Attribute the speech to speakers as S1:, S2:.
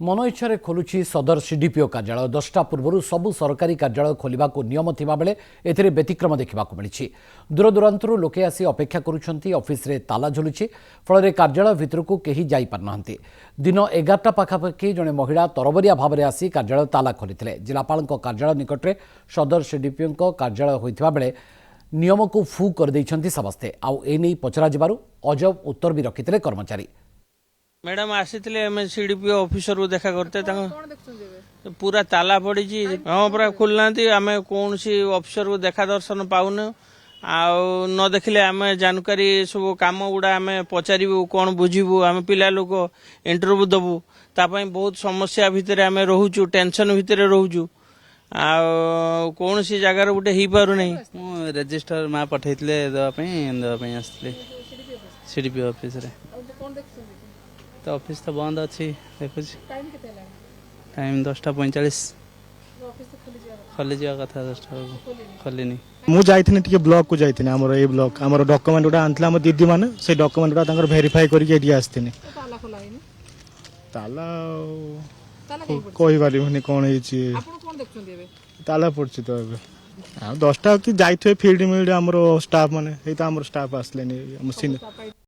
S1: मन इच्छा खोलुछि सदर सीडीपीओ कार्यालय 10टा पूर्व सबु सरकारी कार्यालय खोलिबाको नियम थिबा बेले एथिरे व्यतिक्रम देखिबाको मिलिछि। दूरदूरांतरू लोके आसी अपेक्षा करुछंती, ऑफिस रे ताला झुलुछि, फल कार्यालय भितरकू केही जाई पारनाहांती। दिन 11टा पाखापाखि जणे महिला तरबरिया भाव आसी कार्यालय ताला खोलिथिले। जिलापालक कार्यालय निकटरे सदर सीडीपीओ कार्यालय होइथिबा बेले नियम को फू कर दैछंती समस्ते। आउ एनै पचरा जिबारु अजब उत्तर भी रखिथिले कर्मचारी।
S2: मैडम आसी एम सीडीपीओ ऑफिसर को देखा करते पूरा ताला पड़ी हाँ पूरा खोलना आम कौन सी ऑफिसर को देखा दर्शन पाऊन न देखले आम जानकारी सब कम गुड़ा आम पचारू कौन बुझू आम पिला लोक इंटरव्यू दबू तापाई बहुत समस्या भितर आम रोचु टेंशन भितर रोचु कौन सी जगार गोटे हो पार नहीं
S3: रेजिस्टर माँ पठे देवाई आसती सीडीपीओ ऑफिस रे तो ऑफिस तो बंद अच्छी देखुच टाइम 10:45 खोली जावा कथा 10टा खोलिनी
S4: मु जाइथिनी टिके ब्लॉक को जाइथिनी हमर ए ब्लॉक हमर डॉक्यूमेंट उडा आनथला हम दीदी माने से डॉक्यूमेंट उडा तांकर वेरीफाई करिके एडी आस्थिनी
S5: ताला खोला हैनी
S4: ताला
S5: ताला
S4: कोई बारी मने कोन हेची
S5: आपण कोन देखछन देबे
S4: ताला पड़छि तो एबे 10टा कि जाइथे फील्ड मिल हमर स्टाफ माने हे त हमर स्टाफ आसलेनी हम